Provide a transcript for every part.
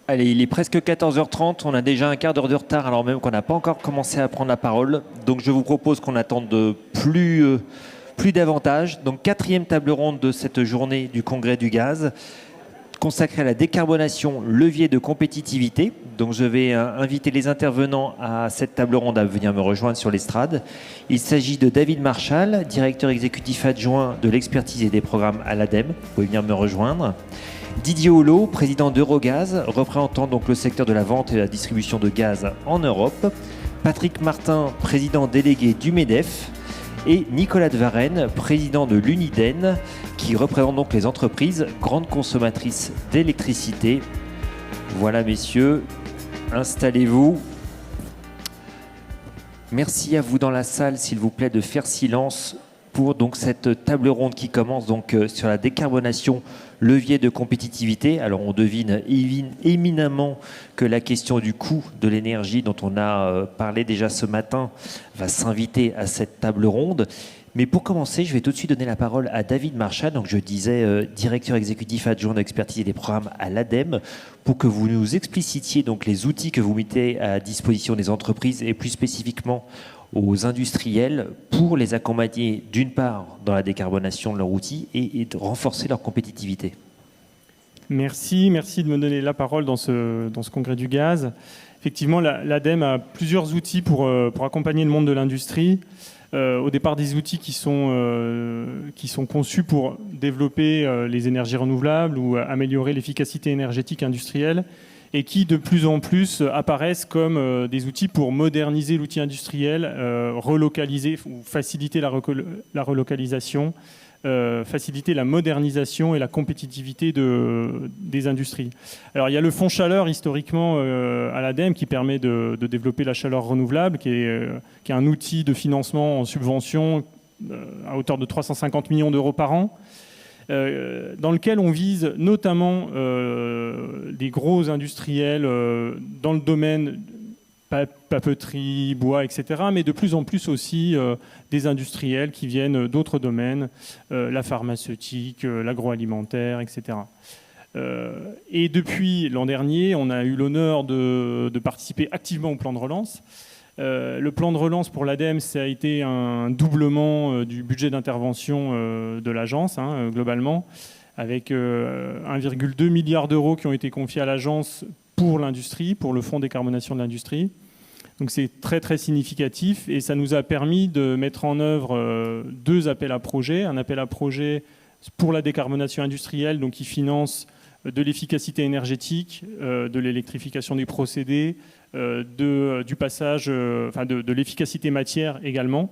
Allez, il est presque 14h30, on a déjà un quart d'heure de retard alors même qu'on n'a pas encore commencé à prendre la parole. Donc je vous propose qu'on attende plus davantage. Donc quatrième table ronde de cette journée du Congrès du gaz, consacrée à la décarbonation, levier de compétitivité. Donc je vais inviter les intervenants à cette table ronde à venir me rejoindre sur l'estrade. Il s'agit de David Marchal, directeur exécutif adjoint de l'expertise et des programmes à l'ADEME. Vous pouvez venir me rejoindre. Didier Holleau, président d'Eurogaz, représentant donc le secteur de la vente et de la distribution de gaz en Europe. Patrick Martin, président délégué du MEDEF. Et Nicolas de Varenne, président de l'Uniden, qui représente donc les entreprises grandes consommatrices d'électricité. Voilà, messieurs, installez-vous. Merci à vous dans la salle, s'il vous plaît, de faire silence pour donc cette table ronde qui commence donc sur la décarbonation, levier de compétitivité. Alors on devine éminemment que la question du coût de l'énergie dont on a parlé déjà ce matin va s'inviter à cette table ronde. Mais pour commencer, je vais tout de suite donner la parole à David Marchal, donc je disais directeur exécutif adjoint d'expertise et des programmes à l'ADEME, pour que vous nous explicitiez donc les outils que vous mettez à disposition des entreprises et plus spécifiquement aux industriels pour les accompagner d'une part dans la décarbonation de leurs outils et de renforcer leur compétitivité. Merci de me donner la parole dans ce congrès du gaz. Effectivement, l'ADEME a plusieurs outils pour accompagner le monde de l'industrie. Au départ, des outils qui sont conçus pour développer les énergies renouvelables ou améliorer l'efficacité énergétique industrielle et qui de plus en plus apparaissent comme des outils pour moderniser l'outil industriel, relocaliser ou faciliter la relocalisation, faciliter la modernisation et la compétitivité des industries. Alors il y a le fonds chaleur historiquement à l'ADEME qui permet de développer la chaleur renouvelable, qui est un outil de financement en subvention à hauteur de 350 millions d'euros par an. Dans lequel on vise notamment des gros industriels dans le domaine papeterie, bois, etc., mais de plus en plus aussi des industriels qui viennent d'autres domaines, la pharmaceutique, l'agroalimentaire, etc. Et depuis l'an dernier, on a eu l'honneur de participer activement au plan de relance. Le plan de relance pour l'ADEME, ça a été un doublement du budget d'intervention de l'agence, globalement, avec 1,2 milliard d'euros qui ont été confiés à l'agence pour l'industrie, pour le fonds décarbonation de l'industrie. Donc c'est très très significatif et ça nous a permis de mettre en œuvre deux appels à projets. Un appel à projet pour la décarbonation industrielle, donc qui finance de l'efficacité énergétique, de l'électrification des procédés, du passage, de l'efficacité matière également.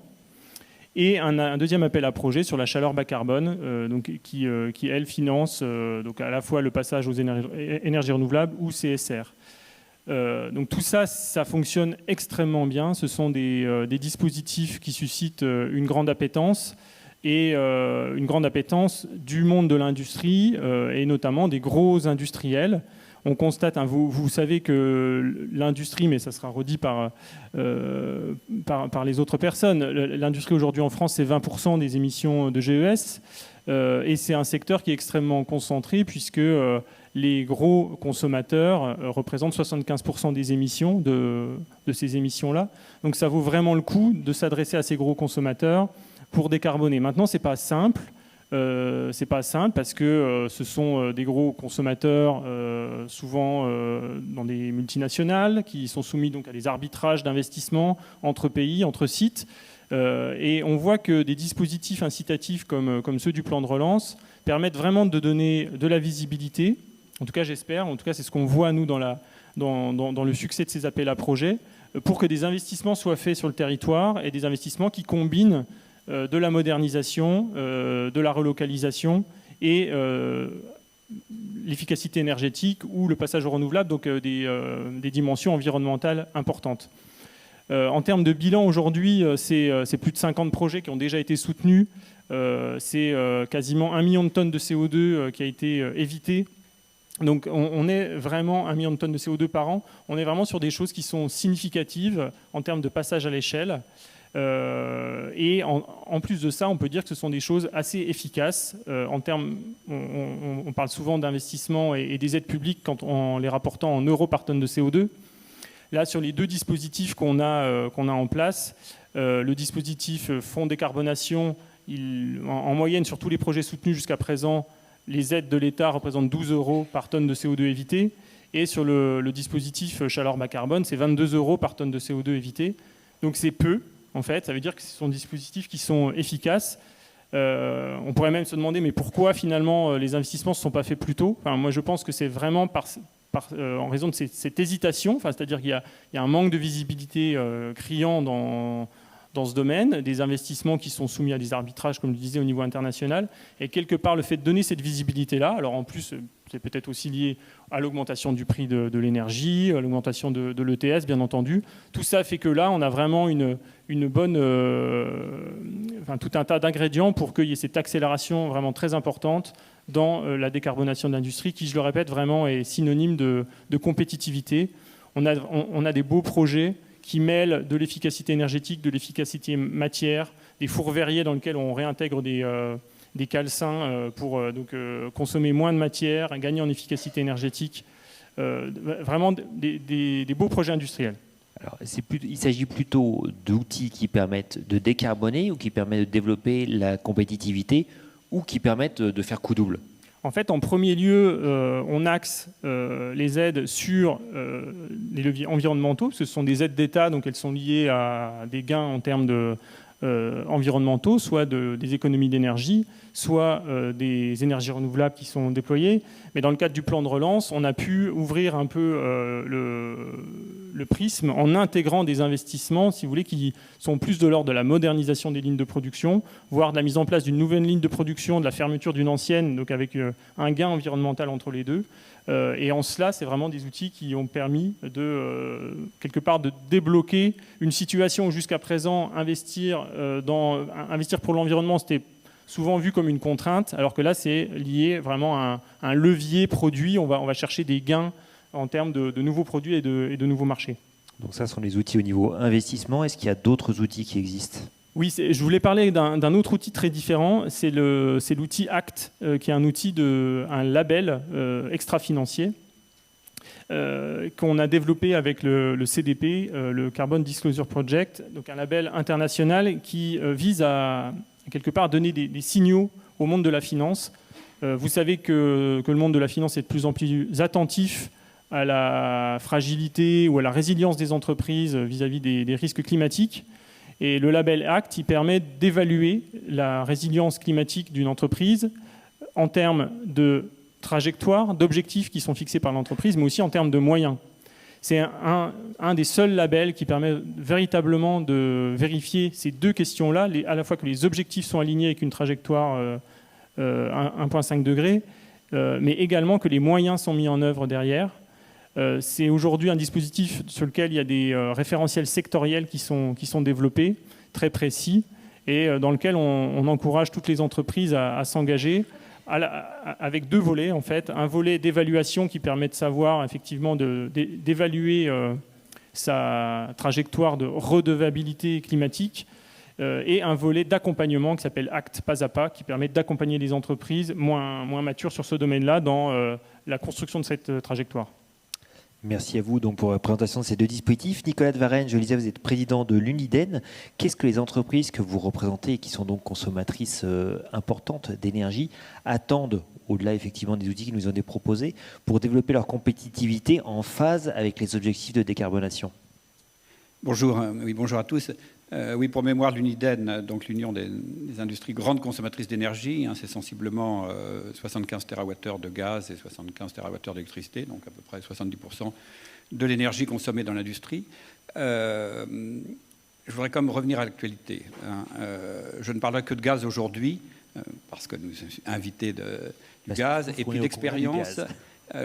Et un deuxième appel à projet sur la chaleur bas carbone, qui elle finance donc à la fois le passage aux énergies renouvelables ou CSR. Donc tout ça, ça fonctionne extrêmement bien. Ce sont des dispositifs qui suscitent une grande appétence et une grande appétence du monde de l'industrie et notamment des gros industriels. On constate, vous savez que l'industrie, mais ça sera redit par les autres personnes, l'industrie aujourd'hui en France, c'est 20% des émissions de GES et c'est un secteur qui est extrêmement concentré puisque les gros consommateurs représentent 75% des émissions de ces émissions-là. Donc ça vaut vraiment le coup de s'adresser à ces gros consommateurs pour décarboner. Maintenant, c'est pas simple. C'est pas simple parce que ce sont des gros consommateurs, souvent dans des multinationales, qui sont soumis donc à des arbitrages d'investissement entre pays, entre sites. Et on voit que des dispositifs incitatifs comme ceux du plan de relance permettent vraiment de donner de la visibilité. En tout cas, j'espère. En tout cas, c'est ce qu'on voit, nous, dans le succès de ces appels à projets, pour que des investissements soient faits sur le territoire et des investissements qui combinent de la modernisation, de la relocalisation et l'efficacité énergétique ou le passage au renouvelable, donc des dimensions environnementales importantes. En termes de bilan, aujourd'hui, c'est plus de 50 projets qui ont déjà été soutenus. C'est quasiment 1 million de tonnes de CO2 qui a été évité. Donc on est vraiment 1 million de tonnes de CO2 par an. On est vraiment sur des choses qui sont significatives en termes de passage à l'échelle. Et en plus de ça, on peut dire que ce sont des choses assez efficaces. On parle souvent d'investissement et des aides publiques en les rapportant en euros par tonne de CO2. Là, sur les deux dispositifs qu'on a en place, le dispositif fonds décarbonation, en moyenne, sur tous les projets soutenus jusqu'à présent, les aides de l'État représentent 12 euros par tonne de CO2 évité. Et sur le dispositif chaleur bas carbone, c'est 22 euros par tonne de CO2 évité. Donc c'est peu, en fait. Ça veut dire que ce sont des dispositifs qui sont efficaces. On pourrait même se demander, mais pourquoi finalement les investissements ne se sont pas faits plus tôt ? Moi, je pense que c'est vraiment en raison de cette hésitation, c'est-à-dire qu'il y a un manque de visibilité criant dans ce domaine, des investissements qui sont soumis à des arbitrages, comme je le disais, au niveau international. Et quelque part, le fait de donner cette visibilité-là, alors en plus, c'est peut-être aussi lié à l'augmentation du prix de l'énergie, à l'augmentation de l'ETS, bien entendu. Tout ça fait que là, on a vraiment une bonne... tout un tas d'ingrédients pour qu'il y ait cette accélération vraiment très importante dans la décarbonation de l'industrie, qui, je le répète, vraiment est synonyme de compétitivité. On a des beaux projets qui mêlent de l'efficacité énergétique, de l'efficacité matière, des fours verriers dans lesquels on réintègre des calcins pour consommer moins de matière, gagner en efficacité énergétique. Vraiment des beaux projets industriels. Alors, il s'agit plutôt d'outils qui permettent de décarboner ou qui permettent de développer la compétitivité ou qui permettent de faire coup double. En fait, en premier lieu, on axe les aides sur les leviers environnementaux, parce que ce sont des aides d'État, donc elles sont liées à des gains en termes environnementaux, soit des économies d'énergie, soit des énergies renouvelables qui sont déployées. Mais dans le cadre du plan de relance, on a pu ouvrir un peu le prisme en intégrant des investissements, si vous voulez, qui sont plus de l'ordre de la modernisation des lignes de production, voire de la mise en place d'une nouvelle ligne de production, de la fermeture d'une ancienne, donc avec un gain environnemental entre les deux. Et en cela, c'est vraiment des outils qui ont permis quelque part de débloquer une situation où jusqu'à présent, investir pour l'environnement, c'était souvent vu comme une contrainte, alors que là, c'est lié vraiment à un levier produit. On va chercher des gains en termes de nouveaux produits et de nouveaux marchés. Donc ça, ce sont les outils au niveau investissement. Est-ce qu'il y a d'autres outils qui existent ? Oui, je voulais parler d'un autre outil très différent. C'est l'outil ACT, qui est un label extra-financier qu'on a développé avec le CDP, le Carbon Disclosure Project, donc un label international qui vise à quelque part donner des signaux au monde de la finance. Vous savez que le monde de la finance est de plus en plus attentif à la fragilité ou à la résilience des entreprises vis-à-vis des risques climatiques. Et le label ACT, il permet d'évaluer la résilience climatique d'une entreprise en termes de trajectoire, d'objectifs qui sont fixés par l'entreprise, mais aussi en termes de moyens. C'est un des seuls labels qui permet véritablement de vérifier ces deux questions-là, à la fois que les objectifs sont alignés avec une trajectoire 1,5 degré, mais également que les moyens sont mis en œuvre derrière. C'est aujourd'hui un dispositif sur lequel il y a des référentiels sectoriels qui sont développés, très précis, et dans lequel on encourage toutes les entreprises à s'engager avec deux volets, en fait. Un volet d'évaluation qui permet de savoir, effectivement, d'évaluer sa trajectoire de redevabilité climatique, et un volet d'accompagnement qui s'appelle ACT pas à pas, qui permet d'accompagner les entreprises moins matures sur ce domaine-là dans la construction de cette trajectoire. Merci à vous donc pour la présentation de ces deux dispositifs. Nicolas de Varenne, je le disais, vous êtes président de l'Uniden. Qu'est-ce que les entreprises que vous représentez et qui sont donc consommatrices importantes d'énergie attendent, au-delà effectivement des outils qui nous ont été proposés, pour développer leur compétitivité en phase avec les objectifs de décarbonation ? Bonjour, bonjour à tous. Pour mémoire, l'Uniden, donc l'Union des industries grandes consommatrices d'énergie, c'est sensiblement 75 TWh de gaz et 75 TWh d'électricité, donc à peu près 70% de l'énergie consommée dans l'industrie. Je voudrais quand même revenir à l'actualité. Je ne parlerai que de gaz aujourd'hui, parce que nous sommes invités du gaz, et puis d'expérience.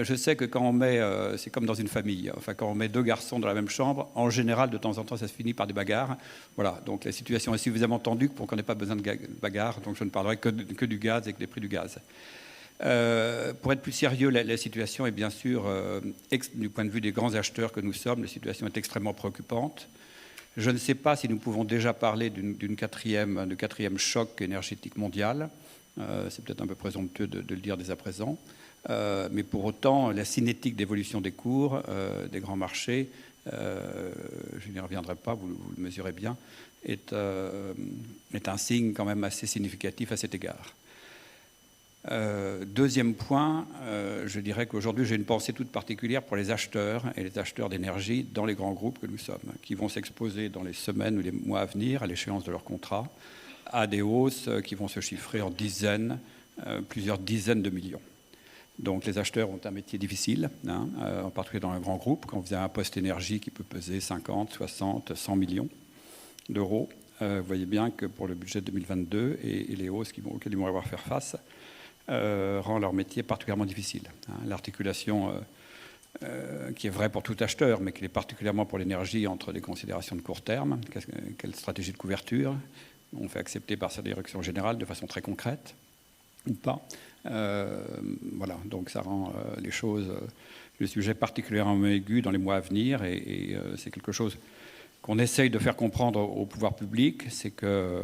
Je sais que quand on met, c'est comme dans une famille, quand on met deux garçons dans la même chambre, en général, de temps en temps, ça se finit par des bagarres. Voilà, donc la situation est suffisamment tendue pour qu'on n'ait pas besoin de bagarres, donc je ne parlerai que du gaz et que des prix du gaz. Pour être plus sérieux, la situation est bien sûr, du point de vue des grands acheteurs que nous sommes, la situation est extrêmement préoccupante. Je ne sais pas si nous pouvons déjà parler d'un quatrième choc énergétique mondial. C'est peut-être un peu présomptueux de le dire dès à présent. Mais pour autant, la cinétique d'évolution des cours, des grands marchés, je n'y reviendrai pas, vous le mesurez bien, est un signe quand même assez significatif à cet égard. Deuxième point, je dirais qu'aujourd'hui j'ai une pensée toute particulière pour les acheteurs et les acheteurs d'énergie dans les grands groupes que nous sommes, qui vont s'exposer dans les semaines ou les mois à venir, à l'échéance de leur contrat, à des hausses qui vont se chiffrer en dizaines, plusieurs dizaines de millions. Donc les acheteurs ont un métier difficile, en particulier dans un grand groupe. Quand vous avez un poste énergie qui peut peser 50, 60, 100 millions d'euros, vous voyez bien que pour le budget 2022 et les hausses auxquelles ils vont avoir à faire face, rend leur métier particulièrement difficile. L'articulation qui est vraie pour tout acheteur, mais qui est particulièrement pour l'énergie entre des considérations de court terme, quelle stratégie de couverture on fait accepter par sa direction générale de façon très concrète ou pas. Voilà, donc ça rend les choses, le sujet particulièrement aigu dans les mois à venir, et c'est quelque chose qu'on essaye de faire comprendre au pouvoir public. C'est que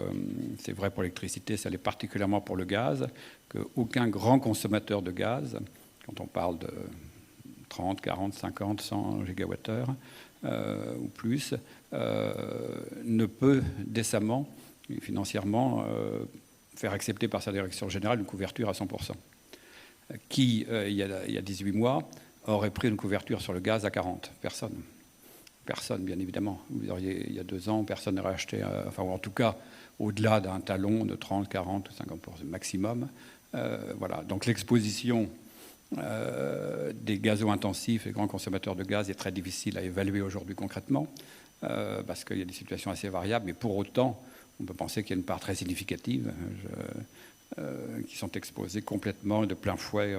c'est vrai pour l'électricité, ça l'est particulièrement pour le gaz, qu'aucun grand consommateur de gaz, quand on parle de 30, 40, 50, 100 gigawattheures ou plus, ne peut décemment, financièrement, faire accepter par sa direction générale une couverture à 100%. Qui, il y a 18 mois, aurait pris une couverture sur le gaz à 40 ? Personne. Personne, bien évidemment. Vous auriez, il y a 2 ans, personne n'aurait acheté, enfin, ou en tout cas, au-delà d'un talon de 30, 40 ou 50% maximum. Voilà. Donc l'exposition des gazo-intensifs et grands consommateurs de gaz est très difficile à évaluer aujourd'hui concrètement, parce qu'il y a des situations assez variables, mais pour autant, on peut penser qu'il y a une part très significative qui sont exposées complètement de plein fouet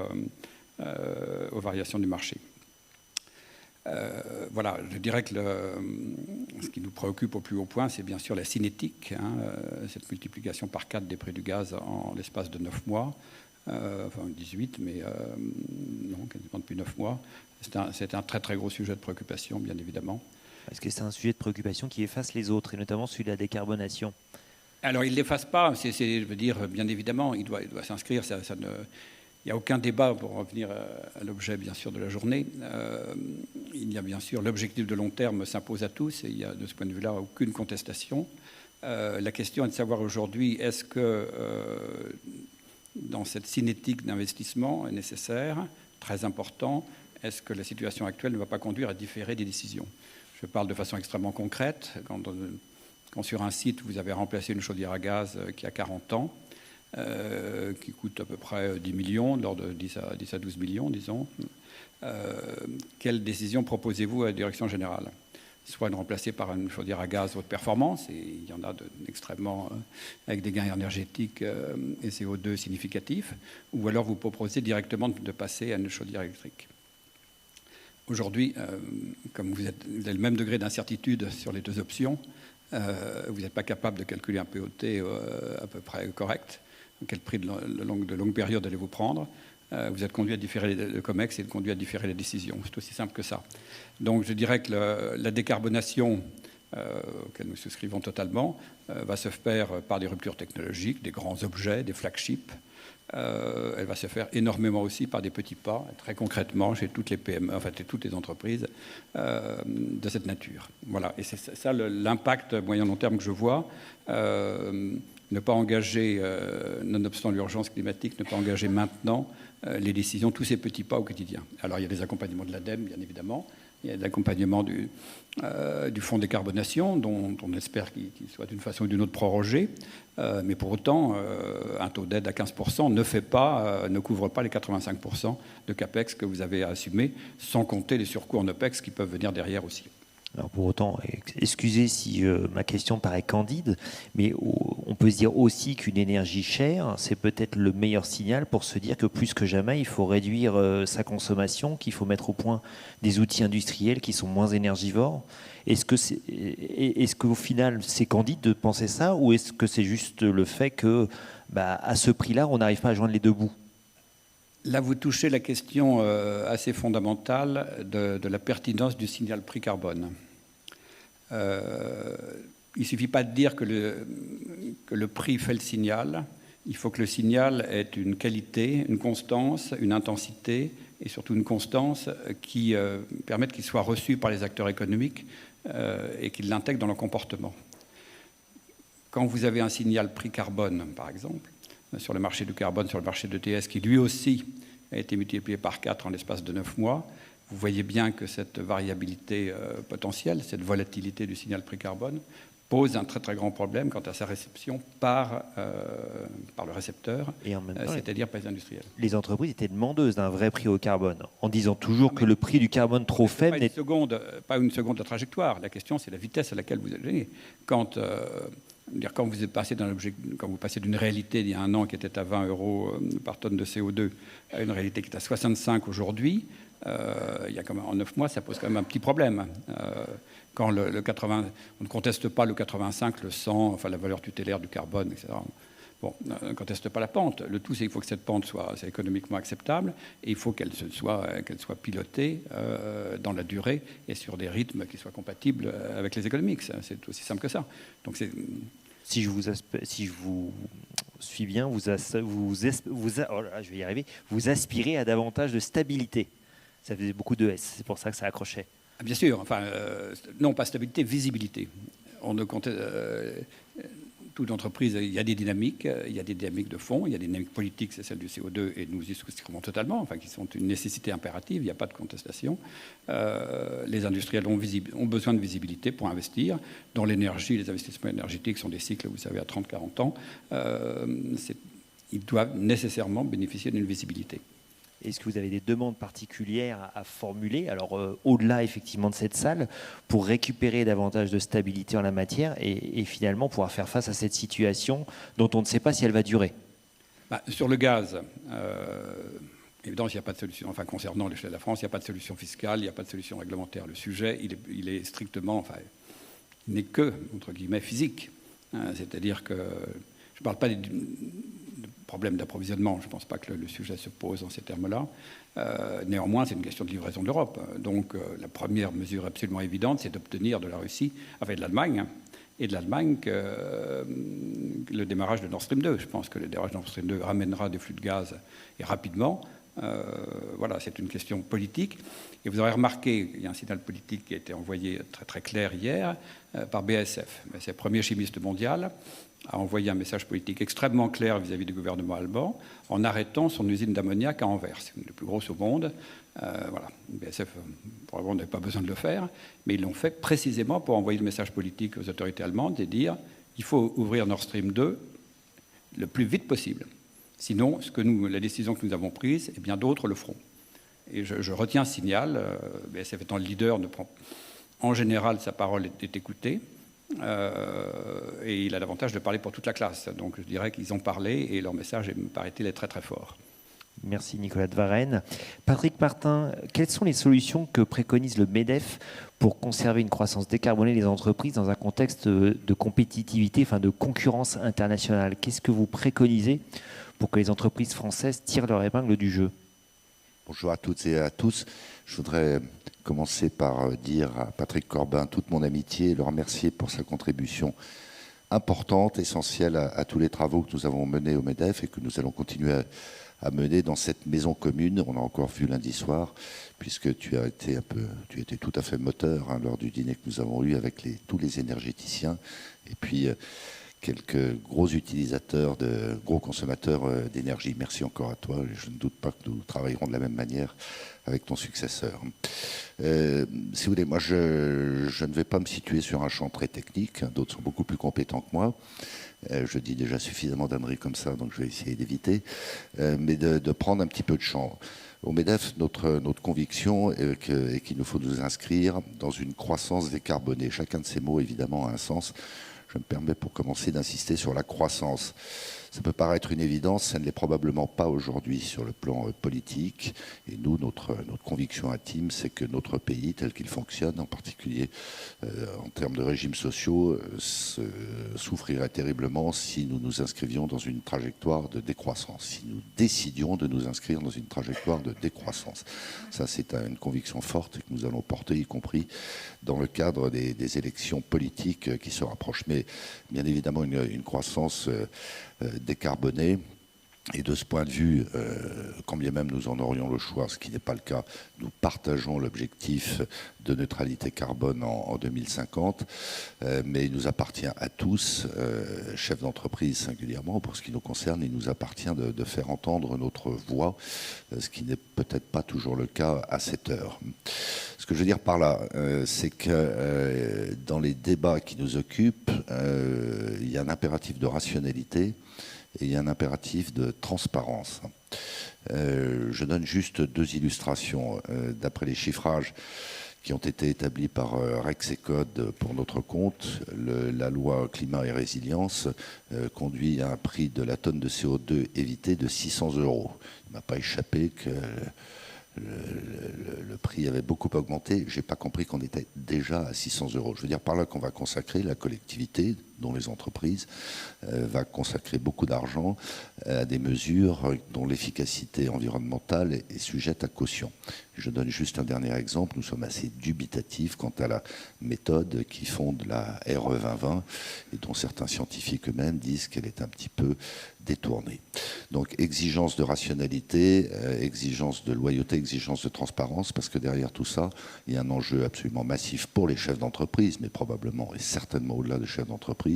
aux variations du marché. Voilà, je dirais que ce qui nous préoccupe au plus haut point, c'est bien sûr la cinétique, cette multiplication par 4 des prix du gaz en l'espace de 9 mois, enfin 18, mais non, quasiment depuis 9 mois. C'est un très très gros sujet de préoccupation, bien évidemment. Est-ce que c'est un sujet de préoccupation qui efface les autres, et notamment celui de la décarbonation ? Alors, il ne l'efface pas, je veux dire, bien évidemment, il doit s'inscrire, il n'y a aucun débat pour revenir à l'objet, bien sûr, de la journée. Il y a bien sûr, l'objectif de long terme s'impose à tous, et il n'y a de ce point de vue-là aucune contestation. La question est de savoir aujourd'hui, est-ce que dans cette cinétique d'investissement nécessaire, très important, est-ce que la situation actuelle ne va pas conduire à différer des décisions ? Je parle de façon extrêmement concrète. Quand sur un site, vous avez remplacé une chaudière à gaz qui a 40 ans, qui coûte à peu près 10 millions, de l'ordre de 10 à 12 millions, disons, quelle décision proposez-vous à la direction générale ? Soit de remplacer par une chaudière à gaz haute performance, et il y en a extrêmement avec des gains énergétiques et CO2 significatifs, ou alors vous proposez directement de passer à une chaudière électrique. Aujourd'hui, comme vous avez le même degré d'incertitude sur les 2 options, vous n'êtes pas capable de calculer un POT à peu près correct. Quel prix de longue période allez-vous prendre ? Vous êtes conduit à différer le COMEX et conduit à différer les décisions. C'est aussi simple que ça. Donc je dirais que la décarbonation, auquel nous souscrivons totalement, va se faire par des ruptures technologiques, des grands objets, des flagships. Elle va se faire énormément aussi par des petits pas, très concrètement chez toutes les PME, enfin toutes les entreprises de cette nature. Voilà, et c'est ça l'impact moyen-long terme que je vois. Ne pas engager, nonobstant l'urgence climatique, ne pas engager maintenant les décisions, tous ces petits pas au quotidien. Alors il y a des accompagnements de l'ADEME, bien évidemment. Il y a l'accompagnement du fonds décarbonation, dont on espère qu'il soit d'une façon ou d'une autre prorogé. Mais pour autant, un taux d'aide à 15% ne couvre pas les 85% de CAPEX que vous avez à assumer, sans compter les surcoûts en OPEX qui peuvent venir derrière aussi. Alors pour autant, excusez si ma question paraît candide, mais on peut se dire aussi qu'une énergie chère, c'est peut-être le meilleur signal pour se dire que plus que jamais, il faut réduire sa consommation, qu'il faut mettre au point des outils industriels qui sont moins énergivores. Est-ce qu'au final, c'est candide de penser ça, ou est-ce que c'est juste le fait que, à ce prix-là, on n'arrive pas à joindre les 2 bouts ? Là, vous touchez la question assez fondamentale de la pertinence du signal prix carbone. il ne suffit pas de dire que le prix fait le signal. Il faut que le signal ait une qualité, une constance, une intensité et surtout une constance qui permettent qu'il soit reçu par les acteurs économiques et qu'ils l'intègrent dans leur comportement. Quand vous avez un signal prix carbone, par exemple, sur le marché du carbone, sur le marché d'ETS, qui lui aussi a été multiplié par 4 en l'espace de 9 mois, vous voyez bien que cette variabilité potentielle, cette volatilité du signal prix carbone, pose un très très grand problème quant à sa réception par le récepteur, c'est-à-dire par les industriels. Les entreprises étaient demandeuses d'un vrai prix au carbone, en disant toujours que le prix du carbone trop faible n'est pas une seconde de trajectoire. La question, c'est la vitesse à laquelle vous allez. Quand vous passez d'une réalité il y a un an qui était à 20 euros par tonne de CO2 à une réalité qui est à 65 aujourd'hui, il y a quand même, en 9 mois, ça pose quand même un petit problème. Quand le 80, on ne conteste pas le 85, le 100, enfin la valeur tutélaire du carbone, etc. Bon, on ne conteste pas la pente. Le tout, c'est qu'il faut que cette pente soit économiquement acceptable et il faut qu'elle soit pilotée dans la durée et sur des rythmes qui soient compatibles avec les économiques. C'est aussi simple que ça. Donc si je vous suis bien, vous aspirez à davantage de stabilité. Ça faisait beaucoup de S, c'est pour ça que ça accrochait. Bien sûr, enfin, non pas stabilité, visibilité. On ne compte, toute entreprise, il y a des dynamiques de fond, il y a des dynamiques politiques, c'est celle du CO2, et nous y souscrivons totalement, enfin, qui sont une nécessité impérative, il n'y a pas de contestation. Les industriels ont besoin de visibilité pour investir. Dans l'énergie, les investissements énergétiques sont des cycles, vous savez, à 30-40 ans. Ils doivent nécessairement bénéficier d'une visibilité. Est-ce que vous avez des demandes particulières à formuler, alors au-delà effectivement de cette salle, pour récupérer davantage de stabilité en la matière et finalement pouvoir faire face à cette situation dont on ne sait pas si elle va durer? Sur le gaz, évidemment, il n'y a pas de solution. Enfin, concernant l'échelle de la France, il n'y a pas de solution fiscale, il n'y a pas de solution réglementaire. Le sujet, il est strictement, enfin, il n'est que, entre guillemets, physique. C'est-à-dire que je ne parle pas de problème d'approvisionnement, je ne pense pas que le sujet se pose en ces termes-là. Néanmoins, c'est une question de livraison de l'Europe. Donc, la première mesure absolument évidente, c'est d'obtenir de la Russie, enfin de l'Allemagne, le démarrage de Nord Stream 2. Je pense que le démarrage de Nord Stream 2 ramènera des flux de gaz et rapidement. Voilà, c'est une question politique. Et vous aurez remarqué qu'il y a un signal politique qui a été envoyé très très clair hier par BASF. BASF, premier chimiste mondial, a envoyé un message politique extrêmement clair vis-à-vis du gouvernement allemand en arrêtant son usine d'ammoniac à Anvers. C'est une des plus grosses au monde. Voilà. BASF, probablement, n'avait pas besoin de le faire, mais ils l'ont fait précisément pour envoyer le message politique aux autorités allemandes et dire il faut ouvrir Nord Stream 2 le plus vite possible. Sinon, la décision que nous avons prise, eh bien d'autres le feront. Et je retiens ce signal. BASF étant le leader, en général, sa parole est écoutée. Et il a l'avantage de parler pour toute la classe. Donc je dirais qu'ils ont parlé et leur message, me paraît-il, est très très fort. Merci Nicolas de Varenne. Patrick Martin, quelles sont les solutions que préconise le MEDEF pour conserver une croissance décarbonée des entreprises dans un contexte de compétitivité, enfin de concurrence internationale? Qu'est-ce que vous préconisez pour que les entreprises françaises tirent leur épingle du jeu? Bonjour à toutes et à tous. Je voudrais commencer par dire à Patrick Corbin toute mon amitié et le remercier pour sa contribution importante, essentielle à tous les travaux que nous avons menés au MEDEF et que nous allons continuer à mener dans cette maison commune. On a encore vu lundi soir, puisque tu étais tout à fait moteur lors du dîner que nous avons eu avec tous les énergéticiens et puis quelques gros utilisateurs, gros consommateurs d'énergie. Merci encore à toi. Je ne doute pas que nous travaillerons de la même manière avec ton successeur. Si vous voulez, moi, je ne vais pas me situer sur un champ très technique. D'autres sont beaucoup plus compétents que moi. Je dis déjà suffisamment d'âneries comme ça, donc je vais essayer d'éviter. Mais de prendre un petit peu de champ. Au MEDEF, notre conviction est qu'il nous faut nous inscrire dans une croissance décarbonée. Chacun de ces mots, évidemment, a un sens. Je me permets pour commencer d'insister sur la croissance. Ça peut paraître une évidence, ça ne l'est probablement pas aujourd'hui sur le plan politique. Et nous, notre conviction intime, c'est que notre pays, tel qu'il fonctionne, en particulier en termes de régimes sociaux, souffrirait terriblement si nous nous inscrivions dans une trajectoire de décroissance, si nous décidions de nous inscrire dans une trajectoire de décroissance. Ça, c'est une conviction forte que nous allons porter, y compris dans le cadre des élections politiques qui se rapprochent. Mais bien évidemment, une croissance décarbonée. Et de ce point de vue, quand bien même nous en aurions le choix, ce qui n'est pas le cas, nous partageons l'objectif de neutralité carbone en 2050, mais il nous appartient à tous, chefs d'entreprise singulièrement, pour ce qui nous concerne, il nous appartient de faire entendre notre voix, ce qui n'est peut-être pas toujours le cas à cette heure. Ce que je veux dire par là, c'est que dans les débats qui nous occupent, il y a un impératif de rationalité, et il y a un impératif de transparence. Je donne juste 2 illustrations. D'après les chiffrages qui ont été établis par Rexecode pour notre compte, la loi climat et résilience conduit à un prix de la tonne de CO2 évité de 600 €. Il ne m'a pas échappé que le prix avait beaucoup augmenté. Je n'ai pas compris qu'on était déjà à 600 €. Je veux dire par là qu'on va consacrer, la collectivité, dont les entreprises, va consacrer beaucoup d'argent à des mesures dont l'efficacité environnementale est sujette à caution. Je donne juste un dernier exemple. Nous sommes assez dubitatifs quant à la méthode qui fonde la RE 2020 et dont certains scientifiques eux-mêmes disent qu'elle est un petit peu détournée. Donc exigence de rationalité, exigence de loyauté, exigence de transparence, parce que derrière tout ça, il y a un enjeu absolument massif pour les chefs d'entreprise, mais probablement et certainement au-delà des chefs d'entreprise,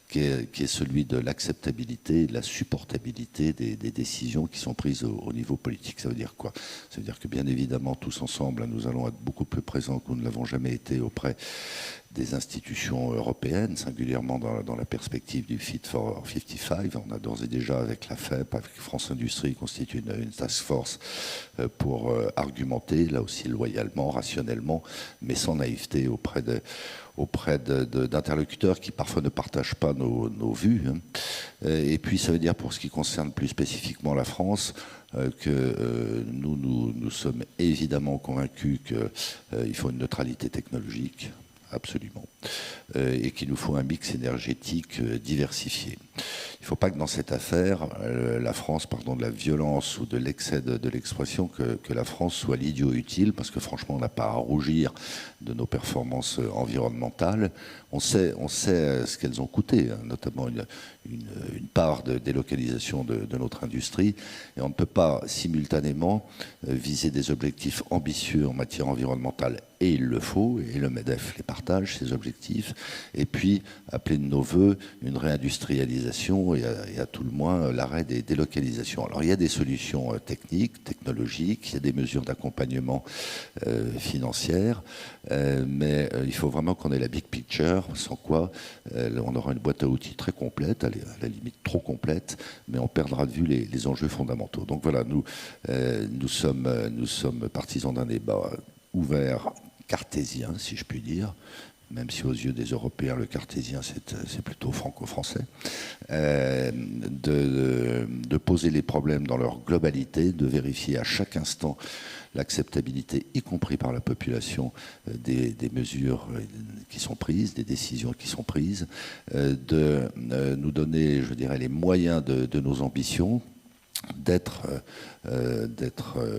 qui est celui de l'acceptabilité, de la supportabilité des décisions qui sont prises au niveau politique. Ça veut dire quoi? Ça veut dire que bien évidemment, tous ensemble, nous allons être beaucoup plus présents que nous ne l'avons jamais été auprès des institutions européennes, singulièrement dans la perspective du Fit for 55. On a d'ores et déjà, avec la FEP, avec France Industrie, constitué une task force pour argumenter, là aussi loyalement, rationnellement, mais sans naïveté auprès d'interlocuteurs qui parfois ne partagent pas nos vues. Et puis ça veut dire, pour ce qui concerne plus spécifiquement la France, que nous sommes évidemment convaincus qu'il faut une neutralité technologique, absolument, et qu'il nous faut un mix énergétique diversifié. Il ne faut pas que dans cette affaire, la France, pardon de la violence ou de l'excès de l'expression, que la France soit l'idiot utile, parce que franchement, on n'a pas à rougir de nos performances environnementales. On sait ce qu'elles ont coûté, hein, notamment une part de délocalisation de notre industrie, et on ne peut pas simultanément viser des objectifs ambitieux en matière environnementale, et il le faut, et le MEDEF les partage, ces objectifs, et puis appeler de nos voeux une réindustrialisation et à tout le moins l'arrêt des délocalisations. Alors il y a des solutions techniques, technologiques, il y a des mesures d'accompagnement financières, mais il faut vraiment qu'on ait la big picture, sans quoi on aura une boîte à outils très complète, à la limite trop complète, mais on perdra de vue les enjeux fondamentaux. Donc voilà, nous sommes partisans d'un débat ouvert, cartésien, si je puis dire, même si aux yeux des Européens, le cartésien, c'est plutôt franco-français, de poser les problèmes dans leur globalité, de vérifier à chaque instant l'acceptabilité, y compris par la population, des mesures qui sont prises, des décisions qui sont prises, de nous donner, je dirais, les moyens de nos ambitions, d'être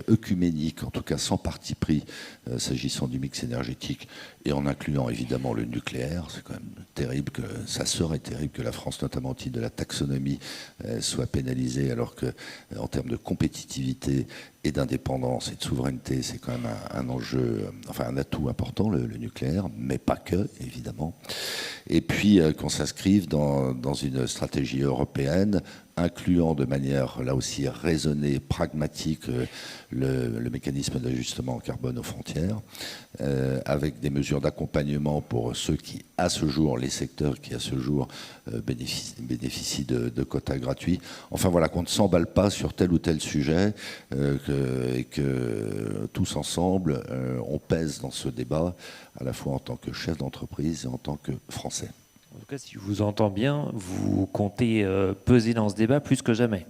œcuménique, en tout cas sans parti pris, s'agissant du mix énergétique, et en incluant évidemment le nucléaire. C'est quand même terrible, ça serait terrible que la France, notamment au titre de la taxonomie, soit pénalisée, alors que en termes de compétitivité et d'indépendance et de souveraineté, c'est quand même un enjeu, enfin un atout important, le nucléaire, mais pas que, évidemment. Et puis qu'on s'inscrive dans une stratégie européenne, incluant de manière, là aussi, raisonnée, pragmatique, le mécanisme d'ajustement carbone aux frontières, avec des mesures d'accompagnement pour ceux qui, à ce jour, les secteurs qui, à ce jour, bénéficient de quotas gratuits. Enfin voilà, qu'on ne s'emballe pas sur tel ou tel sujet, et que tous ensemble, on pèse dans ce débat, à la fois en tant que chef d'entreprise et en tant que Français. cas, si je vous entends bien, vous comptez peser dans ce débat plus que jamais.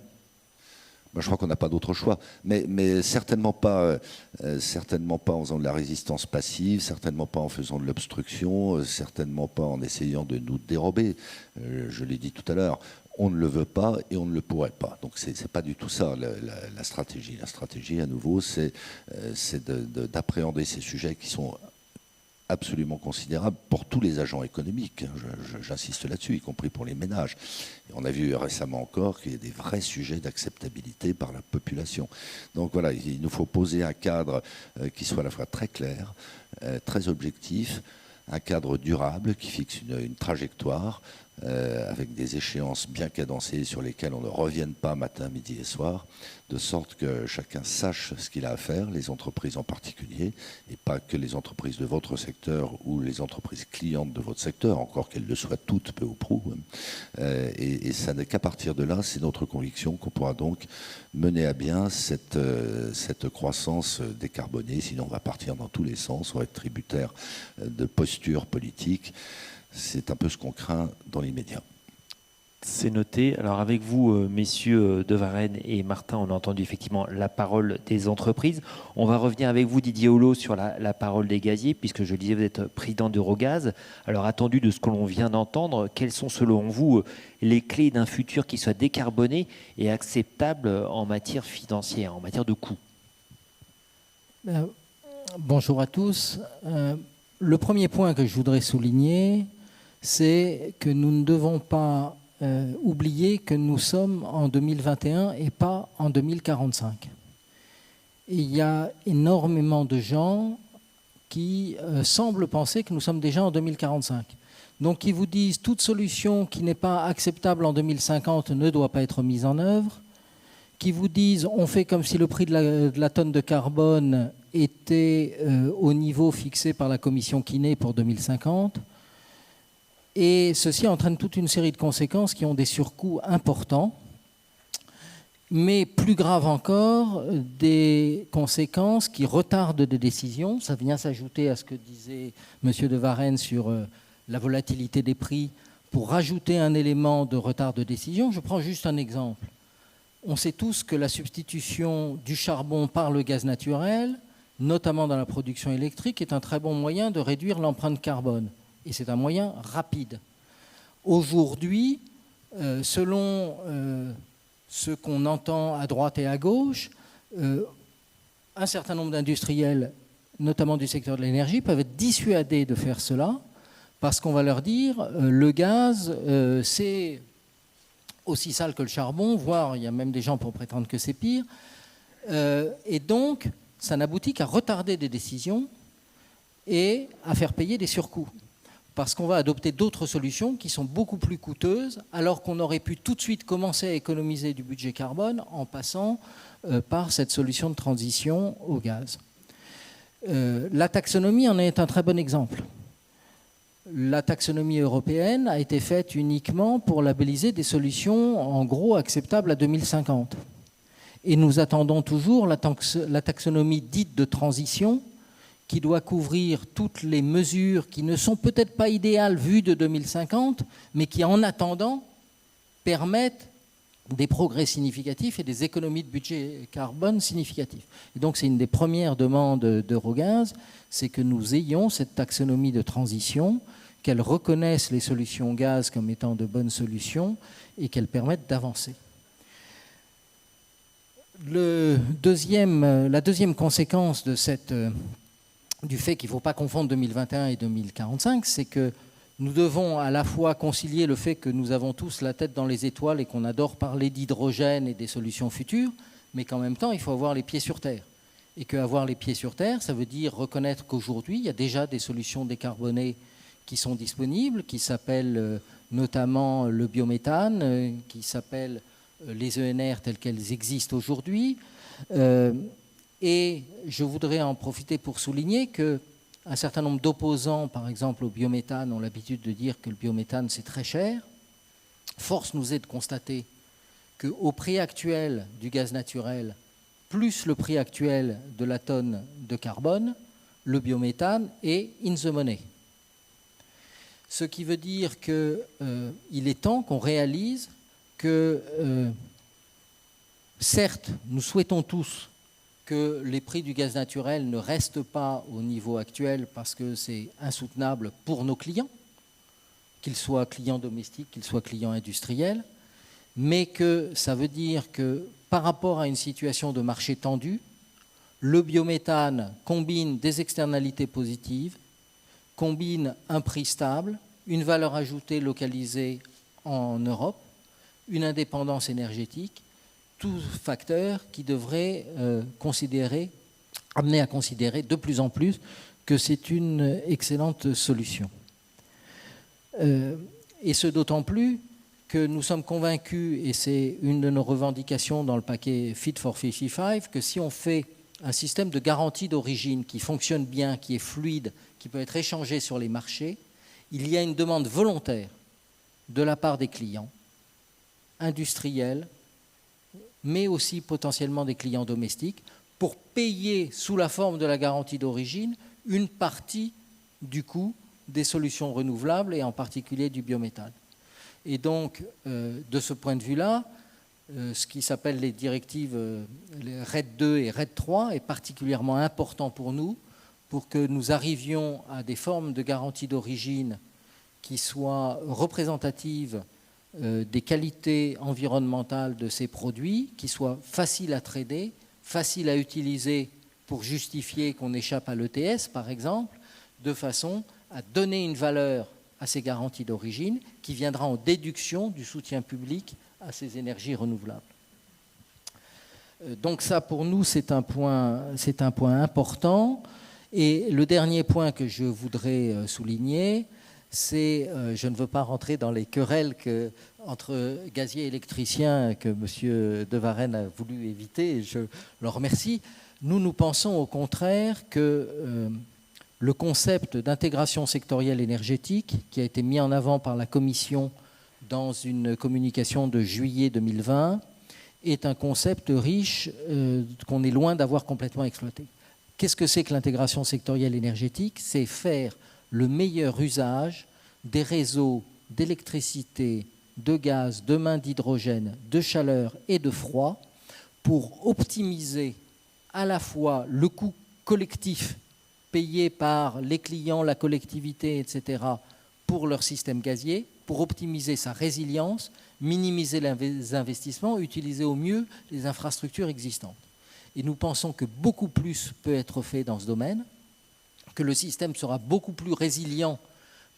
Ben, je crois qu'on n'a pas d'autre choix, mais certainement pas en faisant de la résistance passive, certainement pas en faisant de l'obstruction, certainement pas en essayant de nous dérober. Je l'ai dit tout à l'heure, on ne le veut pas et on ne le pourrait pas. Donc c'est pas du tout ça la stratégie. La stratégie, à nouveau, c'est d'appréhender ces sujets qui sont absolument considérable pour tous les agents économiques. J'insiste là-dessus, y compris pour les ménages. Et on a vu récemment encore qu'il y a des vrais sujets d'acceptabilité par la population. Donc voilà, il nous faut poser un cadre qui soit à la fois très clair, très objectif, un cadre durable qui fixe une trajectoire avec des échéances bien cadencées sur lesquelles on ne revienne pas matin, midi et soir, de sorte que chacun sache ce qu'il a à faire, les entreprises en particulier, et pas que les entreprises de votre secteur ou les entreprises clientes de votre secteur, encore qu'elles le soient toutes, peu ou prou. Et ça n'est qu'à partir de là, c'est notre conviction qu'on pourra donc mener à bien cette croissance décarbonée. Sinon, on va partir dans tous les sens, on va être tributaire de postures politiques. C'est un peu ce qu'on craint dans l'immédiat. C'est noté. Alors avec vous, messieurs De Varenne et Martin, on a entendu effectivement la parole des entreprises. On va revenir avec vous, Didier Holleaux, sur la parole des gaziers, puisque je le disais, vous êtes président d'Eurogaz. Alors attendu de ce que l'on vient d'entendre, quelles sont selon vous les clés d'un futur qui soit décarboné et acceptable en matière financière, en matière de coûts? Bonjour à tous. Le premier point que je voudrais souligner, c'est que nous ne devons pas oublier que nous sommes en 2021 et pas en 2045. Et il y a énormément de gens qui semblent penser que nous sommes déjà en 2045. Donc ils vous disent toute solution qui n'est pas acceptable en 2050 ne doit pas être mise en œuvre, qui vous disent on fait comme si le prix de la tonne de carbone était au niveau fixé par la commission Kiné pour 2050. Et ceci entraîne toute une série de conséquences qui ont des surcoûts importants, mais plus grave encore, des conséquences qui retardent des décisions. Ça vient s'ajouter à ce que disait M. De Varenne sur la volatilité des prix pour rajouter un élément de retard de décision. Je prends juste un exemple. On sait tous que la substitution du charbon par le gaz naturel, notamment dans la production électrique, est un très bon moyen de réduire l'empreinte carbone. Et c'est un moyen rapide. Aujourd'hui, selon ce qu'on entend à droite et à gauche, un certain nombre d'industriels, notamment du secteur de l'énergie, peuvent être dissuadés de faire cela parce qu'on va leur dire le gaz, c'est aussi sale que le charbon, voire il y a même des gens pour prétendre que c'est pire. Et donc, ça n'aboutit qu'à retarder des décisions et à faire payer des surcoûts. Parce qu'on va adopter d'autres solutions qui sont beaucoup plus coûteuses, alors qu'on aurait pu tout de suite commencer à économiser du budget carbone en passant par cette solution de transition au gaz. La taxonomie en est un très bon exemple. La taxonomie européenne a été faite uniquement pour labelliser des solutions en gros acceptables à 2050. Et nous attendons toujours la taxonomie dite de transition, qui doit couvrir toutes les mesures qui ne sont peut-être pas idéales vues de 2050, mais qui en attendant permettent des progrès significatifs et des économies de budget carbone significatifs. Et donc c'est une des premières demandes d'Eurogaz, c'est que nous ayons cette taxonomie de transition, qu'elle reconnaisse les solutions gaz comme étant de bonnes solutions et qu'elles permettent d'avancer. La deuxième conséquence de du fait qu'il ne faut pas confondre 2021 et 2045, c'est que nous devons à la fois concilier le fait que nous avons tous la tête dans les étoiles et qu'on adore parler d'hydrogène et des solutions futures, mais qu'en même temps, il faut avoir les pieds sur terre. Et qu'avoir les pieds sur terre, ça veut dire reconnaître qu'aujourd'hui, il y a déjà des solutions décarbonées qui sont disponibles, qui s'appellent notamment le biométhane, qui s'appellent les ENR telles qu'elles existent aujourd'hui. Et je voudrais en profiter pour souligner qu'un certain nombre d'opposants, par exemple au biométhane, ont l'habitude de dire que le biométhane c'est très cher. Force nous est de constater qu'au prix actuel du gaz naturel, plus le prix actuel de la tonne de carbone, le biométhane est in the money. Ce qui veut dire qu'il est temps qu'on réalise que, certes, nous souhaitons tous que les prix du gaz naturel ne restent pas au niveau actuel parce que c'est insoutenable pour nos clients, qu'ils soient clients domestiques, qu'ils soient clients industriels, mais que ça veut dire que par rapport à une situation de marché tendu, le biométhane combine des externalités positives, combine un prix stable, une valeur ajoutée localisée en Europe, une indépendance énergétique, tous facteurs qui devraient amener à considérer de plus en plus que c'est une excellente solution. Et ce d'autant plus que nous sommes convaincus, et c'est une de nos revendications dans le paquet Fit for 55, que si on fait un système de garantie d'origine qui fonctionne bien, qui est fluide, qui peut être échangé sur les marchés, il y a une demande volontaire de la part des clients, industriels, mais aussi potentiellement des clients domestiques, pour payer sous la forme de la garantie d'origine une partie du coût des solutions renouvelables et en particulier du biométhane. Et donc, de ce point de vue-là, ce qui s'appelle les directives les RED 2 et RED 3 est particulièrement important pour nous, pour que nous arrivions à des formes de garantie d'origine qui soient représentatives des qualités environnementales de ces produits, qui soient faciles à trader, faciles à utiliser pour justifier qu'on échappe à l'ETS, par exemple, de façon à donner une valeur à ces garanties d'origine qui viendra en déduction du soutien public à ces énergies renouvelables. Donc ça, pour nous, c'est un point important. Et le dernier point que je voudrais souligner, c'est, je ne veux pas rentrer dans les querelles entre gaziers et électriciens que M. De Varenne a voulu éviter, et je le remercie. Nous pensons au contraire que le concept d'intégration sectorielle énergétique, qui a été mis en avant par la Commission dans une communication de juillet 2020, est un concept riche qu'on est loin d'avoir complètement exploité. Qu'est-ce que c'est que l'intégration sectorielle énergétique? C'est faire le meilleur usage des réseaux d'électricité, de gaz, de main d'hydrogène, de chaleur et de froid pour optimiser à la fois le coût collectif payé par les clients, la collectivité, etc., pour leur système gazier, pour optimiser sa résilience, minimiser les investissements, utiliser au mieux les infrastructures existantes. Et nous pensons que beaucoup plus peut être fait dans ce domaine, que le système sera beaucoup plus résilient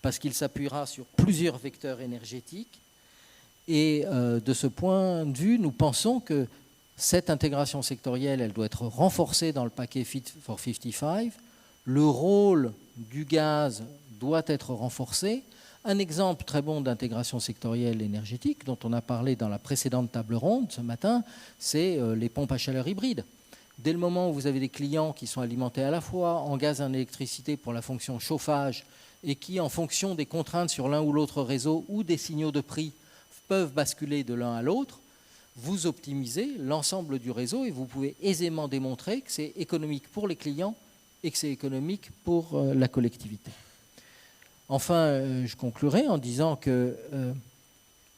parce qu'il s'appuiera sur plusieurs vecteurs énergétiques. Et de ce point de vue, nous pensons que cette intégration sectorielle, elle doit être renforcée dans le paquet Fit for 55. Le rôle du gaz doit être renforcé. Un exemple très bon d'intégration sectorielle énergétique, dont on a parlé dans la précédente table ronde ce matin, c'est les pompes à chaleur hybrides. Dès le moment où vous avez des clients qui sont alimentés à la fois en gaz et en électricité pour la fonction chauffage et qui, en fonction des contraintes sur l'un ou l'autre réseau ou des signaux de prix, peuvent basculer de l'un à l'autre, vous optimisez l'ensemble du réseau et vous pouvez aisément démontrer que c'est économique pour les clients et que c'est économique pour la collectivité. Enfin, je conclurai en disant que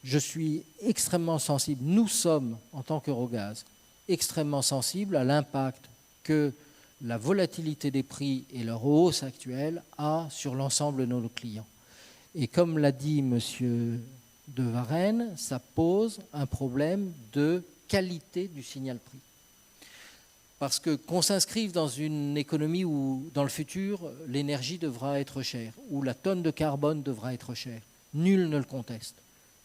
je suis extrêmement sensible, nous sommes, en tant qu'Eurogaz, extrêmement sensibles à l'impact que la volatilité des prix et leur hausse actuelle a sur l'ensemble de nos clients. Et comme l'a dit M. De Varenne, ça pose un problème de qualité du signal prix. Parce que qu'on s'inscrive dans une économie où, dans le futur, l'énergie devra être chère, où la tonne de carbone devra être chère, nul ne le conteste.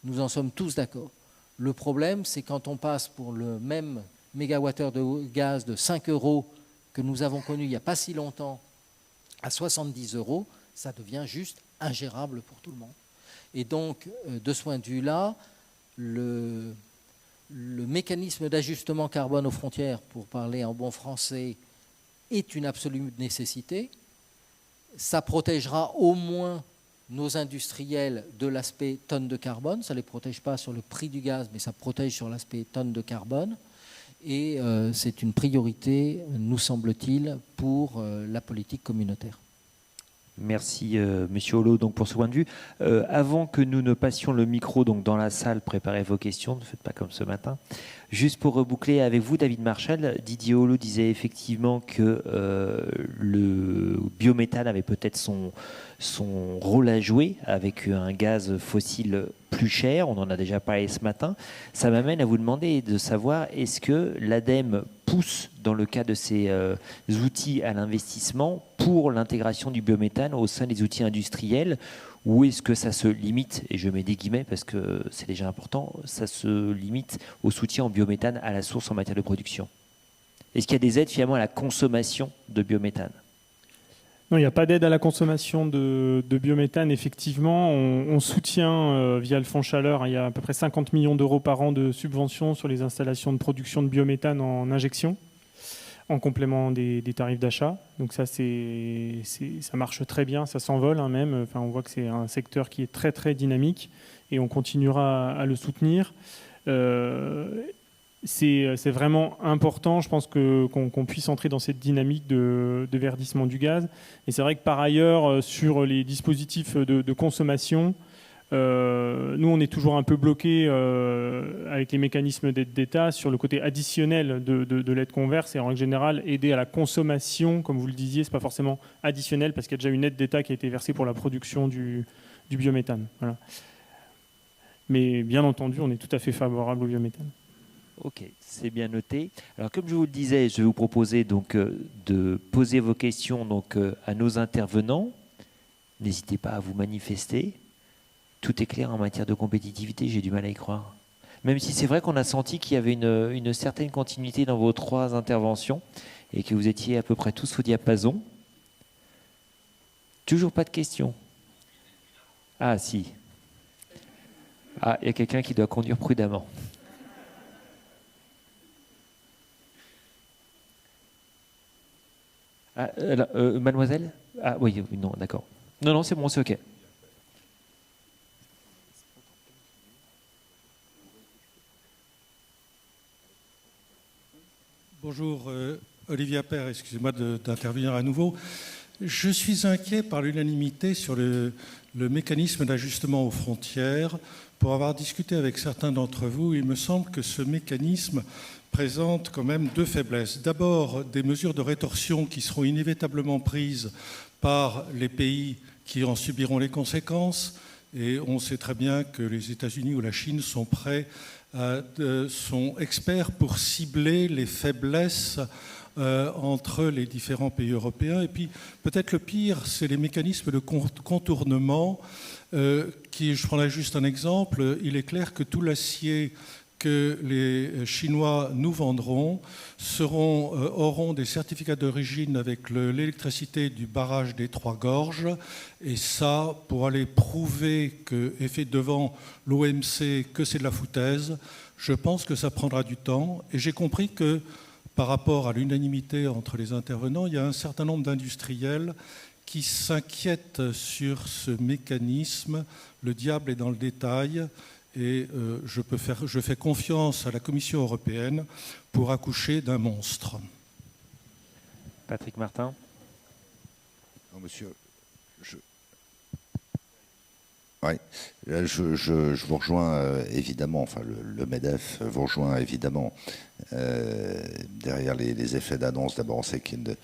Nous en sommes tous d'accord. Le problème, c'est quand on passe pour le même mégawattheure de gaz de 5 € que nous avons connu il n'y a pas si longtemps à 70 €, ça devient juste ingérable pour tout le monde. Et donc, de ce point de vue-là, le mécanisme d'ajustement carbone aux frontières, pour parler en bon français, est une absolue nécessité. Ça protégera au moins nos industriels de l'aspect tonne de carbone. Ça ne les protège pas sur le prix du gaz, mais ça protège sur l'aspect tonne de carbone. Et c'est une priorité, nous semble-t-il, pour la politique communautaire. Merci Monsieur Holo donc pour ce point de vue. Avant que nous ne passions le micro donc dans la salle, préparez vos questions, ne faites pas comme ce matin. Juste pour reboucler avec vous, David Marchal, Didier Holo disait effectivement que le biométhane avait peut-être son rôle à jouer avec un gaz fossile plus cher. On en a déjà parlé ce matin. Ça m'amène à vous demander de savoir, est-ce que l'ADEME pousse dans le cas de ces outils à l'investissement pour l'intégration du biométhane au sein des outils industriels, ou est-ce que ça se limite, et je mets des guillemets parce que c'est déjà important, ça se limite au soutien en biométhane à la source en matière de production? Est-ce qu'il y a des aides finalement à la consommation de biométhane? Non, il n'y a pas d'aide à la consommation de biométhane. Effectivement, on soutient via le Fonds Chaleur, il y a à peu près 50 millions d'euros par an de subventions sur les installations de production de biométhane en injection, en complément des tarifs d'achat. Donc ça, ça marche très bien, ça s'envole même. Enfin, on voit que c'est un secteur qui est très très dynamique et on continuera à le soutenir. C'est vraiment important, je pense, qu'on puisse entrer dans cette dynamique de verdissement du gaz. Et c'est vrai que par ailleurs, sur les dispositifs de consommation, nous, on est toujours un peu bloqué avec les mécanismes d'aide d'État sur le côté additionnel de l'aide qu'on verse. Et en règle générale, aider à la consommation, comme vous le disiez, ce n'est pas forcément additionnel parce qu'il y a déjà une aide d'État qui a été versée pour la production du biométhane. Voilà. Mais bien entendu, on est tout à fait favorable au biométhane. Ok, c'est bien noté. Alors comme je vous le disais, je vais vous proposer donc de poser vos questions donc à nos intervenants. N'hésitez pas à vous manifester. Tout est clair en matière de compétitivité, j'ai du mal à y croire. Même si c'est vrai qu'on a senti qu'il y avait une certaine continuité dans vos trois interventions et que vous étiez à peu près tous au diapason. Toujours pas de questions. Ah si. Ah, il y a quelqu'un qui doit conduire prudemment. Ah, mademoiselle? Ah oui, non, d'accord. Non, c'est bon, c'est ok. Bonjour, Olivier Appert, excusez-moi d'intervenir à nouveau. Je suis inquiet par l'unanimité sur le mécanisme d'ajustement aux frontières. Pour avoir discuté avec certains d'entre vous, il me semble que ce mécanisme présente quand même deux faiblesses. D'abord, des mesures de rétorsion qui seront inévitablement prises par les pays qui en subiront les conséquences. Et on sait très bien que les États-Unis ou la Chine sont sont experts pour cibler les faiblesses entre les différents pays européens. Et puis, peut-être le pire, c'est les mécanismes de contournement. Je prendrai juste un exemple. Il est clair que tout l'acier que les Chinois nous vendront auront des certificats d'origine avec l'électricité du barrage des Trois Gorges. Et ça, pour aller prouver et fait devant l'OMC que c'est de la foutaise, je pense que ça prendra du temps. Et j'ai compris que par rapport à l'unanimité entre les intervenants, il y a un certain nombre d'industriels qui s'inquiètent sur ce mécanisme. Le diable est dans le détail. Et je fais confiance à la Commission européenne pour accoucher d'un monstre. Patrick Martin. Non, monsieur, je vous rejoins évidemment, enfin le MEDEF vous rejoint évidemment derrière les effets d'annonce. D'abord, on sait qu'il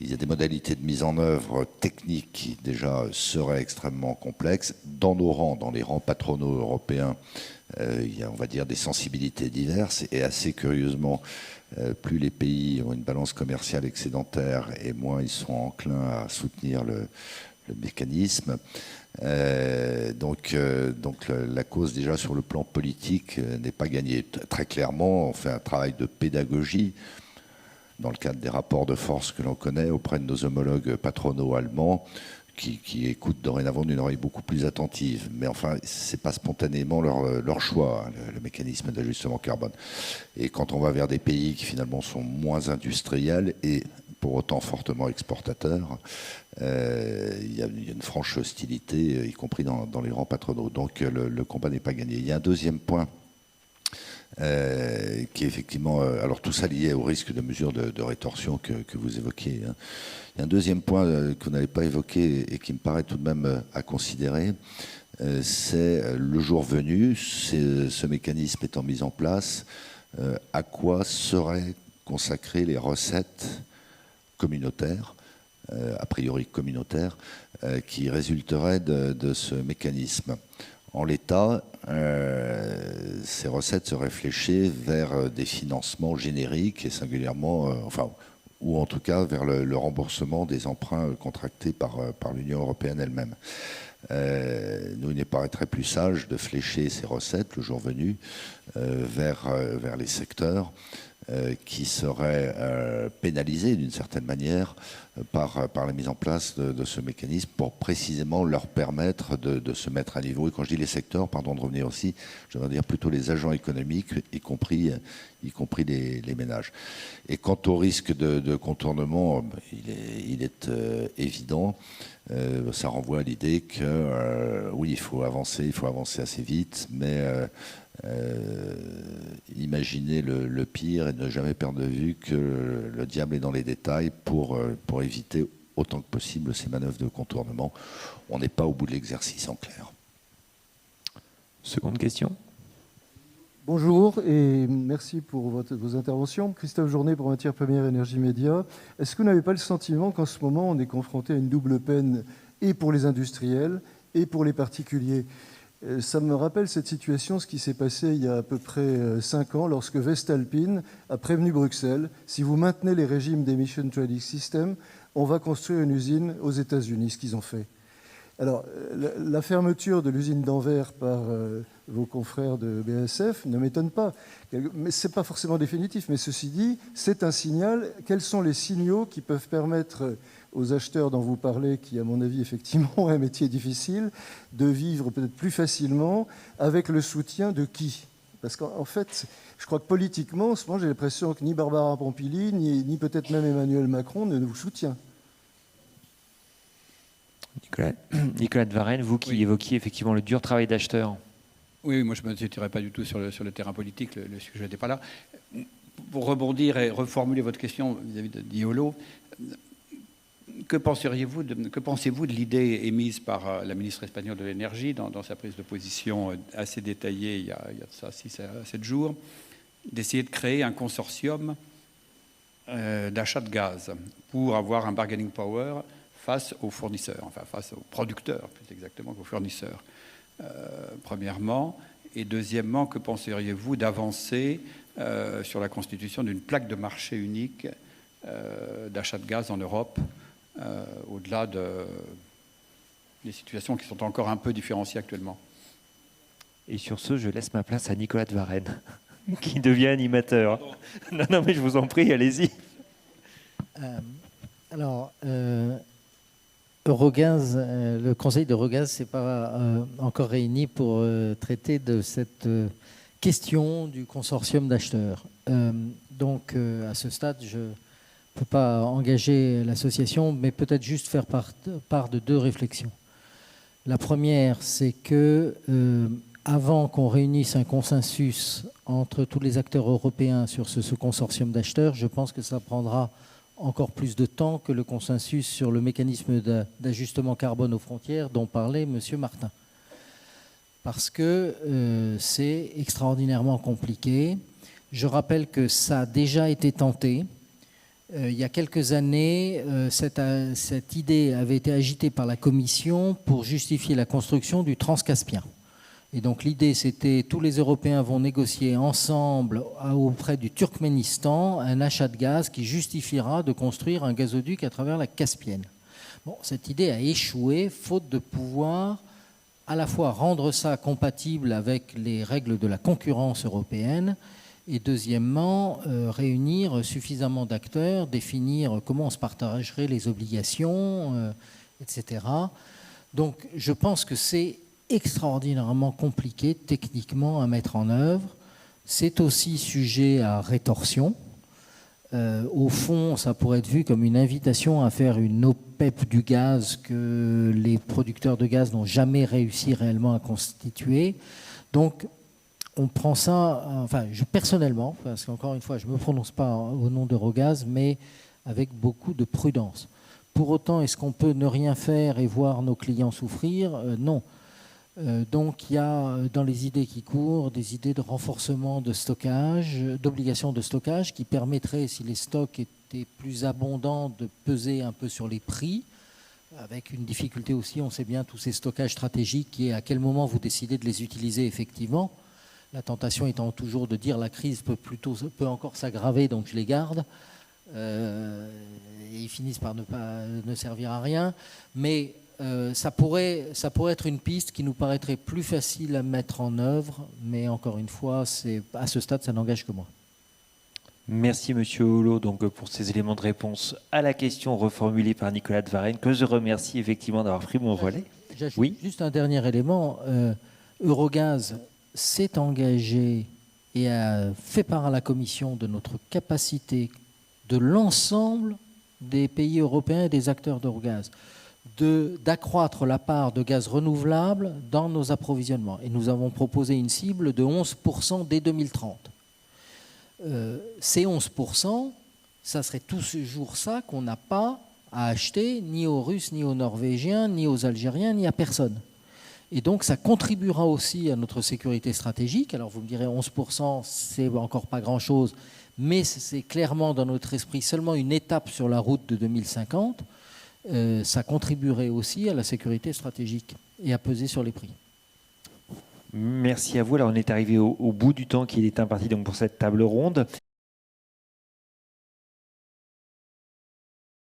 y a des modalités de mise en œuvre techniques qui déjà seraient extrêmement complexes. Dans nos rangs, dans les rangs patronaux européens, il y a, on va dire, des sensibilités diverses. Et assez curieusement, plus les pays ont une balance commerciale excédentaire et moins ils sont enclins à soutenir le mécanisme. Donc la cause déjà sur le plan politique n'est pas gagnée. Très clairement, on fait un travail de pédagogie dans le cadre des rapports de force que l'on connaît auprès de nos homologues patronaux allemands qui écoutent dorénavant d'une oreille beaucoup plus attentive. Mais enfin, ce n'est pas spontanément leur choix, hein, le mécanisme d'ajustement carbone. Et quand on va vers des pays qui finalement sont moins industriels et pour autant fortement exportateurs, il y a une franche hostilité, y compris dans les rangs patronaux. Donc le combat n'est pas gagné. Il y a un deuxième point qui est effectivement... alors tout ça lié au risque de mesures de rétorsion que vous évoquiez. Hein. Il y a un deuxième point que vous n'avez pas évoqué et qui me paraît tout de même à considérer, c'est le jour venu, ce mécanisme étant mis en place, à quoi seraient consacrées les recettes communautaires, a priori communautaires, qui résulteraient de ce mécanisme. En l'état, ces recettes seraient fléchées vers des financements génériques et singulièrement, ou en tout cas vers le remboursement des emprunts contractés par l'Union européenne elle-même. Nous, il nous paraîtrait plus sage de flécher ces recettes, le jour venu, vers les secteurs qui seraient pénalisés d'une certaine manière par la mise en place de ce mécanisme pour précisément leur permettre de se mettre à niveau. Et quand je dis les secteurs, pardon de revenir aussi, je veux dire plutôt les agents économiques, y compris les ménages. Et quant au risque de contournement, il est évident. Ça renvoie à l'idée que oui, il faut avancer assez vite, mais imaginer le pire et ne jamais perdre de vue que le diable est dans les détails pour éviter autant que possible ces manœuvres de contournement. On n'est pas au bout de l'exercice en clair. Seconde question. Bonjour et merci pour vos interventions. Christophe Journet pour Matières Premières Énergie Média. Est-ce que vous n'avez pas le sentiment qu'en ce moment on est confronté à une double peine et pour les industriels et pour les particuliers ? Ça me rappelle cette situation, ce qui s'est passé il y a à peu près 5 ans lorsque Vestalpine a prévenu Bruxelles, si vous maintenez les régimes d'Emission Trading System, on va construire une usine aux États-Unis, ce qu'ils ont fait. Alors, la fermeture de l'usine d'Anvers par vos confrères de BASF ne m'étonne pas. Mais ce n'est pas forcément définitif. Mais ceci dit, c'est un signal. Quels sont les signaux qui peuvent permettre aux acheteurs dont vous parlez, qui, à mon avis, effectivement, ont un métier difficile, de vivre peut-être plus facilement avec le soutien de qui ? Parce qu'en fait, je crois que politiquement, en ce moment, j'ai l'impression que ni Barbara Pompili, ni peut-être même Emmanuel Macron ne vous soutient. Nicolas de Varenne, vous qui évoquiez effectivement le dur travail d'acheteur. Oui, moi je ne me situerai pas du tout sur le terrain politique, le sujet n'était pas là. Pour rebondir et reformuler votre question vis-à-vis de Diolo, que pensez-vous de l'idée émise par la ministre espagnole de l'énergie dans sa prise de position assez détaillée il y a de ça 6 à 7 jours, d'essayer de créer un consortium d'achat de gaz pour avoir un bargaining power face aux fournisseurs, enfin face aux producteurs, plus exactement qu'aux fournisseurs, premièrement. Et deuxièmement, que penseriez-vous d'avancer sur la constitution d'une plaque de marché unique d'achat de gaz en Europe, au-delà des situations qui sont encore un peu différenciées actuellement? Et sur ce, je laisse ma place à Nicolas de Varenne, qui devient animateur. Non, mais je vous en prie, allez-y. Eurogaz, le Conseil d'Eurogaz ne s'est pas encore réuni pour traiter de cette question du consortium d'acheteurs. Donc, à ce stade, je ne peux pas engager l'association, mais peut-être juste faire part de 2 réflexions. La première, c'est que avant qu'on réunisse un consensus entre tous les acteurs européens sur ce consortium d'acheteurs, je pense que ça prendra encore plus de temps que le consensus sur le mécanisme d'ajustement carbone aux frontières dont parlait M. Martin. Parce que c'est extraordinairement compliqué. Je rappelle que ça a déjà été tenté. Il y a quelques années, cette idée avait été agitée par la Commission pour justifier la construction du Transcaspien. Et donc l'idée, c'était tous les Européens vont négocier ensemble auprès du Turkménistan un achat de gaz qui justifiera de construire un gazoduc à travers la Caspienne. Bon, cette idée a échoué, faute de pouvoir à la fois rendre ça compatible avec les règles de la concurrence européenne et deuxièmement, réunir suffisamment d'acteurs, définir comment on se partagerait les obligations, etc. Donc je pense que c'est extraordinairement compliqué techniquement à mettre en œuvre. C'est aussi sujet à rétorsion. Au fond, ça pourrait être vu comme une invitation à faire une OPEP du gaz que les producteurs de gaz n'ont jamais réussi réellement à constituer. Donc, on prend ça, enfin, personnellement, parce qu'encore une fois, je ne me prononce pas au nom d'Eurogaz, mais avec beaucoup de prudence. Pour autant, est-ce qu'on peut ne rien faire et voir nos clients souffrir? Non. Donc, il y a dans les idées qui courent des idées de renforcement de stockage, d'obligation de stockage qui permettraient, si les stocks étaient plus abondants, de peser un peu sur les prix, avec une difficulté aussi, on sait bien, tous ces stockages stratégiques, qui est à quel moment vous décidez de les utiliser effectivement. La tentation étant toujours de dire la crise peut encore s'aggraver, donc je les garde. Et ils finissent par ne servir à rien. Mais ça pourrait être une piste qui nous paraîtrait plus facile à mettre en œuvre. Mais encore une fois, à ce stade, ça n'engage que moi. Merci Monsieur Hulot donc, pour ces éléments de réponse à la question reformulée par Nicolas de Varenne, que je remercie effectivement d'avoir pris mon relais. Oui. Juste un dernier élément. Eurogaz s'est engagé et a fait part à la Commission de notre capacité de l'ensemble des pays européens et des acteurs d'Eurogaz d'accroître la part de gaz renouvelable dans nos approvisionnements. Et nous avons proposé une cible de 11% dès 2030. Ces 11%, ça serait toujours ça qu'on n'a pas à acheter ni aux Russes, ni aux Norvégiens, ni aux Algériens, ni à personne. Et donc ça contribuera aussi à notre sécurité stratégique. Alors vous me direz 11%, c'est encore pas grand-chose, mais c'est clairement dans notre esprit seulement une étape sur la route de 2050. Ça contribuerait aussi à la sécurité stratégique et à peser sur les prix. Merci à vous. Alors on est arrivé au bout du temps qui est imparti donc pour cette table ronde.